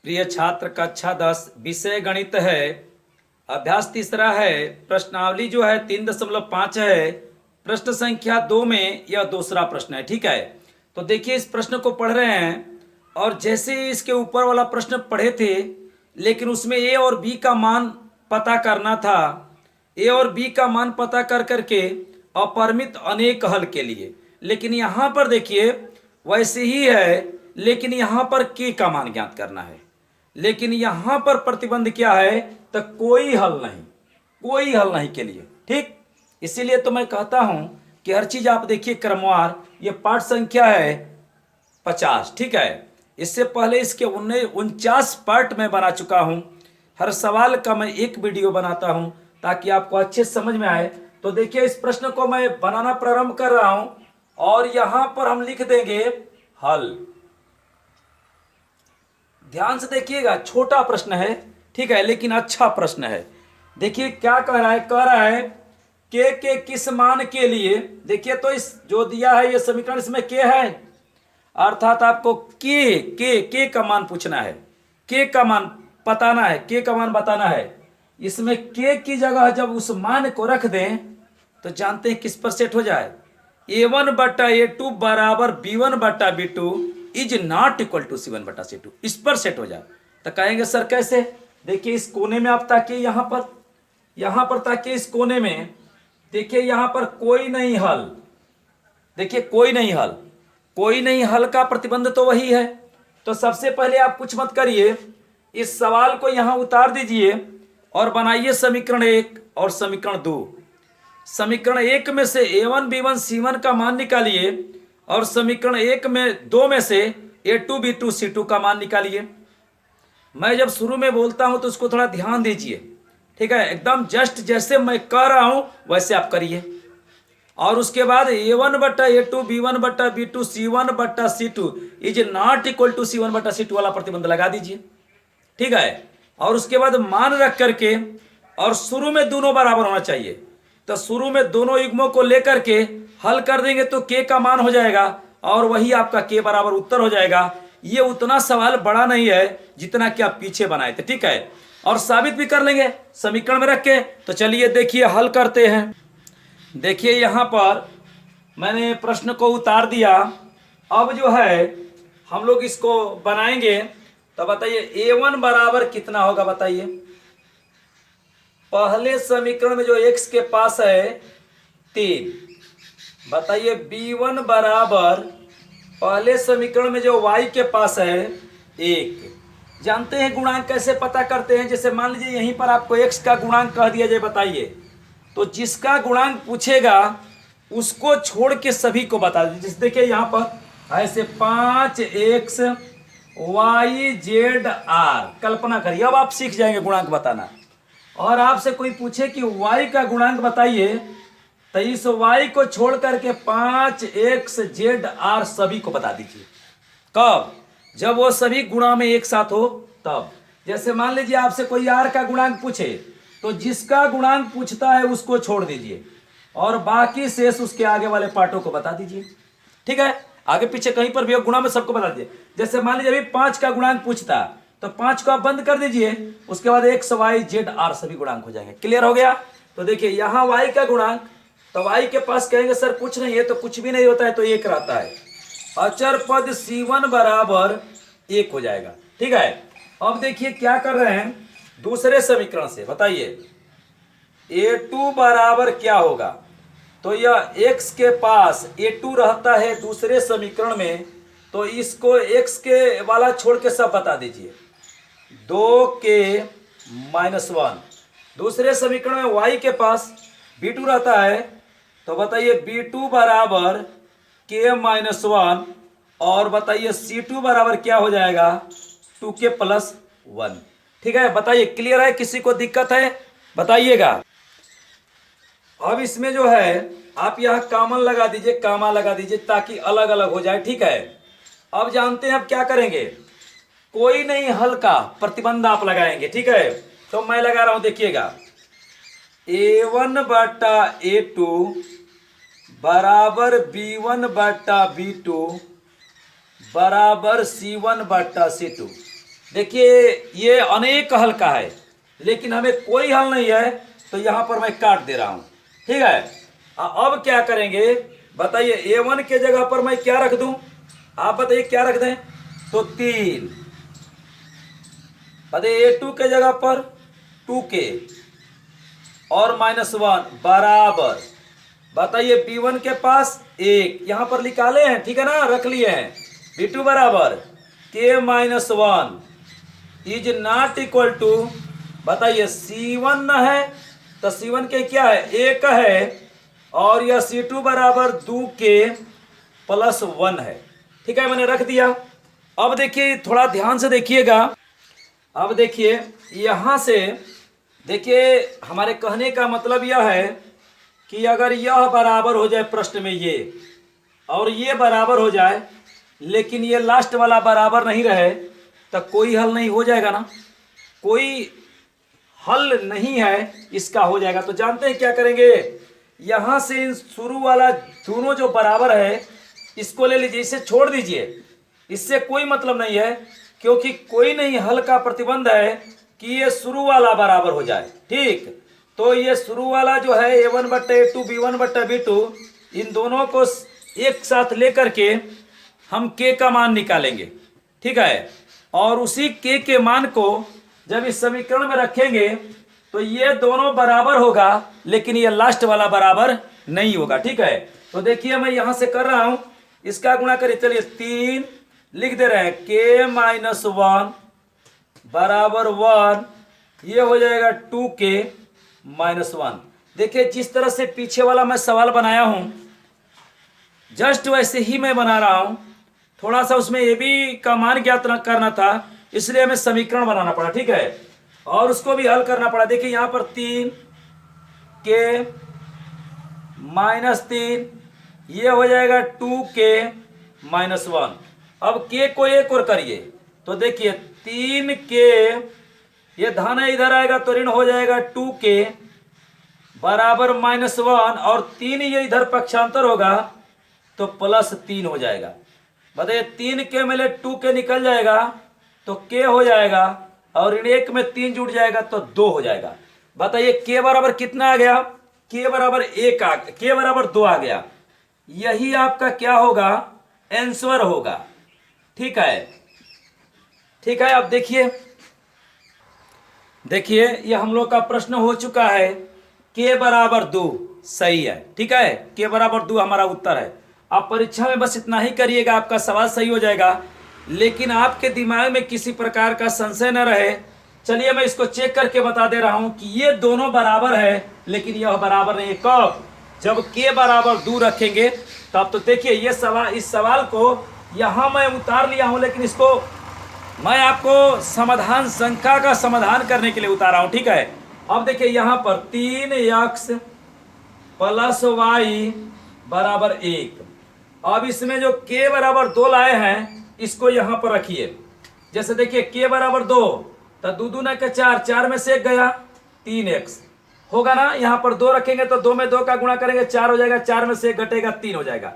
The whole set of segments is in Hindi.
प्रिय छात्र, कक्षा 10 विषय गणित है। अभ्यास तीसरा है। प्रश्नावली जो है 3.5 है। प्रश्न संख्या 2 में यह दूसरा प्रश्न है। ठीक है, तो देखिए इस प्रश्न को पढ़ रहे हैं और जैसे इसके ऊपर वाला प्रश्न पढ़े थे, लेकिन उसमें ए और बी का मान पता करना था। ए और बी का मान पता कर करके अपरिमित अनेक हल के लिए, लेकिन यहाँ पर देखिए वैसे ही है, लेकिन यहाँ पर के का मान ज्ञात करना है। लेकिन यहां पर प्रतिबंध क्या है, तो कोई हल नहीं के लिए। ठीक, इसीलिए तो मैं कहता हूं कि हर चीज आप देखिए क्रमवार। ये पाठ संख्या है 50। ठीक है, इससे पहले इसके 49 पार्ट में बना चुका हूं। हर सवाल का मैं एक वीडियो बनाता हूं ताकि आपको अच्छे समझ में आए। तो देखिए इस प्रश्न को मैं बनाना प्रारंभ कर रहा हूं और यहां पर हम लिख देंगे हल। ध्यान से देखिएगा, छोटा प्रश्न है, ठीक है, लेकिन अच्छा प्रश्न है। देखिए क्या कह रहा है के किस मान के लिए। देखिए तो इस जो दिया है ये समीकरण, इसमें के है, अर्थात आपको के का मान पूछना है, के का मान बताना है, के का मान बताना है। इसमें के की जगह जब उस मान को रख दें तो जानते हैं किस पर सेट हो जाए। a1/a2 बराबर b1/b2 is not equal to c1/c2, इस पर सेट हो जाए। तो कहेंगे सर कैसे। देखिए इस कोने में आप ताकिए, यहां पर ताकिए इस कोने में। देखिए यहां पर कोई नहीं हल, देखिए कोई नहीं हल का प्रतिबंध तो वही है। तो सबसे पहले आप कुछ मत करिए, इस सवाल को यहां उतार दीजिए और बनाइए समीकरण 1 और समीकरण 2। समीकरण 1 में से a1 b1 c1 का मान निकालिए और समीकरण 2 में से a2 b2 c2 का मान निकालिए। मैं जब शुरू में बोलता हूं तो उसको थोड़ा ध्यान दीजिए, ठीक है, एकदम जस्ट जैसे मैं कह रहा हूं वैसे आप करिए। और उसके बाद a1/a2 b1/b2 c1/c2 is not equal to c1/c2 वाला प्रतिबंध लगा दीजिए। ठीक है, और उसके बाद मान रख करके, और शुरू में दोनों बराबर होना चाहिए, तो शुरू में दोनों युग्मों को लेकर के हल कर देंगे तो के का मान हो जाएगा और वही आपका के बराबर उत्तर हो जाएगा। ये उतना सवाल बड़ा नहीं है जितना कि आप पीछे बनाए थे। ठीक है, और साबित भी कर लेंगे समीकरण में रख के। तो चलिए देखिए हल करते हैं। देखिए यहां पर मैंने प्रश्न को उतार दिया। अब जो है हम लोग इसको बनाएंगे। तो बताइए a1 बराबर कितना होगा, बताइए। पहले समीकरण में जो x के पास है 3, बताइए b1 बराबर पहले समीकरण में जो y के पास है 1। जानते हैं गुणांक कैसे पता करते हैं। जैसे मान लीजिए यहीं पर आपको x का गुणांक कह दिया जाए, बताइए, तो जिसका गुणांक पूछेगा उसको छोड़ के सभी को बता दीजिए। जैसे देखिए यहाँ पर ऐसे 5x y z r, कल्पना करिए। अब आप सीख जाएंगे गुणांक बताना। और आपसे कोई पूछे कि y का गुणांक बताइए, तो इस y को छोड़ करके 5x z r सभी को बता दीजिए। कब? जब वो सभी गुणा में एक साथ हो तब। जैसे मान लीजिए आपसे कोई r का गुणांक पूछे, तो जिसका गुणांक पूछता है उसको छोड़ दीजिए और बाकी शेष उसके आगे वाले पार्टों को बता दीजिए। ठीक है, आगे पीछे कहीं पर भी गुणा में सबको बता दीजिए। जैसे मान लीजिए अभी 5 का गुणांक पूछता, तो 5 को आप बंद कर दीजिए, उसके बाद x y z r सभी गुणांक हो जाएंगे। क्लियर हो गया। तो देखिए यहाँ y का गुणांक, तो y के पास कहेंगे सर कुछ नहीं है, तो कुछ भी नहीं होता है, तो 1 रहता है। अचर पद c1 बराबर 1 हो जाएगा। ठीक है, अब देखिए क्या कर रहे हैं दूसरे समीकरण से। बताइए a2 बराबर क्या होगा। तो यह x के पास a2 रहता है दूसरे समीकरण में, तो इसको x के वाला छोड़ के सब बता दीजिए। 2k-1। दूसरे समीकरण में y के पास b2 रहता है, तो बताइए b2 बराबर k-1 और बताइए c2 बराबर क्या हो जाएगा 2k+1। ठीक है, बताइए क्लियर है, किसी को दिक्कत है बताइएगा। अब इसमें जो है आप यह कामन लगा दीजिए, कामा लगा दीजिए ताकि अलग अलग हो जाए। ठीक है, अब जानते हैं अब क्या करेंगे। कोई नहीं हल का प्रतिबंध आप लगाएंगे। ठीक है, तो मैं लगा रहा हूं, देखिएगा a1/a2 बराबर b1/b2 बराबर c1/c2। देखिए ये अनेक हल का है, लेकिन हमें कोई हल नहीं है, तो यहां पर मैं काट दे रहा हूं। ठीक है, अब क्या करेंगे बताइए। A1 के जगह पर मैं क्या रख दूं, आप बताइए क्या रख दें। तो 3, बताइए A2 के जगह पर 2K और -1 बराबर, बताइए B1 के पास 1 यहां पर निकाले हैं, ठीक है ना, रख लिए हैं। B2 बराबर K-1 is not equal to, बताइए C1 है तो C1 के क्या है, 1 है, और यह C2 बराबर 2K + 1 है। ठीक है, मैंने रख दिया। अब देखिए थोड़ा ध्यान से देखिएगा। अब देखिए यहां से, देखिए हमारे कहने का मतलब यह है कि अगर यह बराबर हो जाए प्रश्न में ये, और ये बराबर हो जाए, लेकिन ये लास्ट वाला बराबर नहीं रहे, तो कोई हल नहीं हो जाएगा ना, कोई हल नहीं है इसका हो जाएगा। तो जानते हैं क्या करेंगे, यहां से इन शुरू वाला दोनों जो बराबर है इसको ले लीजिए, इसे छोड़ दीजिए, इससे कोई मतलब नहीं है, क्योंकि कोई नहीं हल का प्रतिबंध है कि ये शुरू वाला बराबर हो जाए। ठीक, तो ये शुरू वाला जो है A1/A2 B1/B2, इन दोनों को एक साथ लेकर के हम K का मान निकालेंगे। ठीक है, और उसी K के मान को जब इस समीकरण में रखेंगे तो ये दोनों बराबर होगा, लेकिन ये लास्ट वाला बराबर नहीं होगा। ठीक है, तो देखिए मैं यहां से कर रहा हूं, इसका गुणा करिए, चलिए 3 लिख दे रहे हैं, K-1 बराबर 1, ये हो जाएगा 2K-1। देखिए जिस तरह से पीछे वाला मैं सवाल बनाया हूं, जस्ट वैसे ही मैं बना रहा हूं। थोड़ा सा उसमें ये भी का मान ज्ञात करना था, इसलिए हमें समीकरण बनाना पड़ा। ठीक है, और उसको भी हल करना पड़ा। देखिए यहां पर 3K -3, ये हो जाएगा 2K-1। अब K को एक और करिए, तो देखिए 3K, ये धन है इधर आएगा तो ऋण हो जाएगा 2K बराबर -1, और 3 ये इधर पक्षांतर होगा तो +3 हो जाएगा। बताइए 3K में 2K निकल जाएगा तो K हो जाएगा, और ऋण 1 में 3 जुड़ जाएगा तो 2 हो जाएगा। बताइए K बराबर कितना आ गया, K बराबर 1 आ गया, K बराबर 2 आ गया। यही आपका क्या होगा, आंसर होगा। ठीक है, ठीक है। अब देखिए, देखिए ये हम लोग का प्रश्न हो चुका है, K बराबर 2 सही है। ठीक है, K बराबर 2 हमारा उत्तर है। आप परीक्षा में बस इतना ही करिएगा, आपका सवाल सही हो जाएगा, लेकिन आपके दिमाग में किसी प्रकार का संशय न रहे। चलिए मैं इसको चेक करके बता दे रहा हूं कि ये दोनों बराबर है, लेकिन यह बराबर नहीं है। कब, जब K बराबर 2 रखेंगे तब। तो देखिए ये सवाल, इस सवाल को यहां मैं उतार लिया हूं, लेकिन इसको मैं आपको समाधान, संख्या का समाधान करने के लिए उतारा हूं। ठीक है, अब देखिए यहां पर 3x + y बराबर 1। अब इसमें जो K बराबर 2 लाए हैं इसको यहां पर रखिए। जैसे देखिए K बराबर 2, तो 2 दूना के 4, 4 में से 1 गया, 3x होगा ना। यहां पर 2 रखेंगे तो 2 में 2 का गुणा करेंगे 4 हो जाएगा, 4 में से 1 घटेगा 3 हो जाएगा।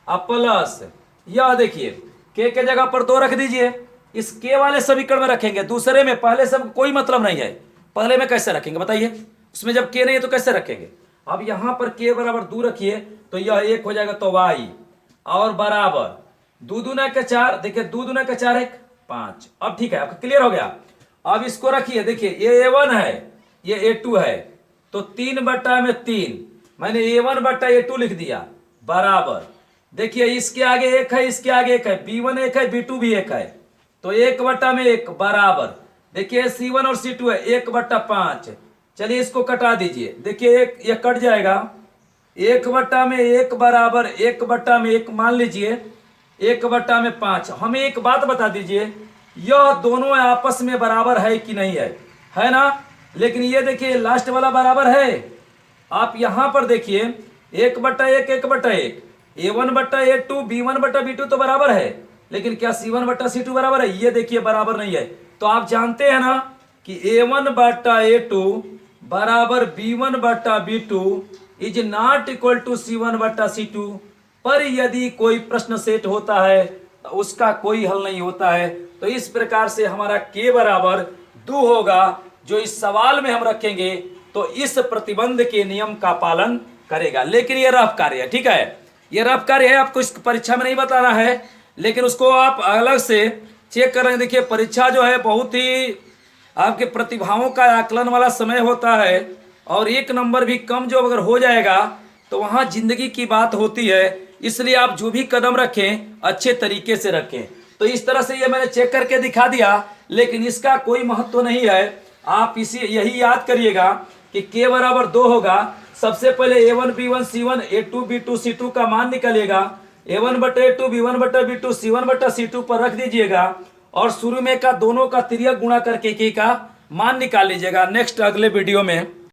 अब प्लस यह देखिए K के जगह पर 2 रख दीजिए, इस K वाले समीकरण में रखेंगे, दूसरे में, पहले से कोई मतलब नहीं है, पहले में कैसे रखेंगे बताइए, उसमें जब K नहीं है तो कैसे रखेंगे। अब यहां पर K बराबर 2 रखिए तो यह 1 हो जाएगा, तो y और बराबर 2 दूना के 4, देखिए 2 दूना के 4 1 5। अब ठीक है, आपका क्लियर हो गया। अब इसको रखिए, देखिए ये A1 है, ये A2 है, तो 3/3 मैंने A1/A2 लिख दिया बराबर, देखिए इसके आगे 1 है, इसके आगे 1 है, B1 1 है, B2 भी 1 है, तो 1/1 बराबर, देखिए C1 और C2 है 1/5। चलिए इसको कटा दीजिए, देखिए ये कट जाएगा, 1/1 बराबर 1/1 मान लीजिए 1/5। हमें एक बात बता दीजिए, यह दोनों आपस में बराबर है कि नहीं है ना। लेकिन ये देखिए लास्ट वाला बराबर है। आप यहां पर देखिए 1/1 1/1, A1/A2 B1/B2 तो बराबर है, लेकिन क्या C1/C2 बराबर है, ये देखिए बराबर नहीं है। तो आप जानते हैं ना कि A1/A2 बराबर B1/B2 is not equal to C1/C2। पर यदि कोई प्रश्न सेट होता है तो उसका कोई हल नहीं होता है। तो इस प्रकार से हमारा के बराबर 2 होगा, जो इस सवाल में हम रखेंगे तो इस प्रतिबंध के नियम का पालन करेगा। लेकिन ये रफ कार्य है, ठीक है, ये रफ कार्य है, आपको इस परीक्षा में नहीं बताना है, लेकिन उसको आप अलग से चेक करेंगे। देखिए परीक्षा जो है बहुत ही आपके प्रतिभाओं का आकलन वाला समय होता है, और 1 नंबर भी कम जो अगर हो जाएगा तो वहाँ जिंदगी की बात होती है। इसलिए आप जो भी कदम रखें अच्छे तरीके से रखें। तो इस तरह से ये मैंने चेक करके दिखा दिया, लेकिन इसका कोई महत्व नहीं है। आप यही याद करिएगा कि के बराबर 2 होगा। सबसे पहले A1 B1 C1 A2 B2 C2 का मान निकलेगा। A1 बटे A2 B1 बटे B2 C1 बटा C2 पर रख दीजिएगा, और शुरू में का दोनों का तिर्यक गुणा करके के का मान निकाल लीजिएगा। नेक्स्ट अगले वीडियो में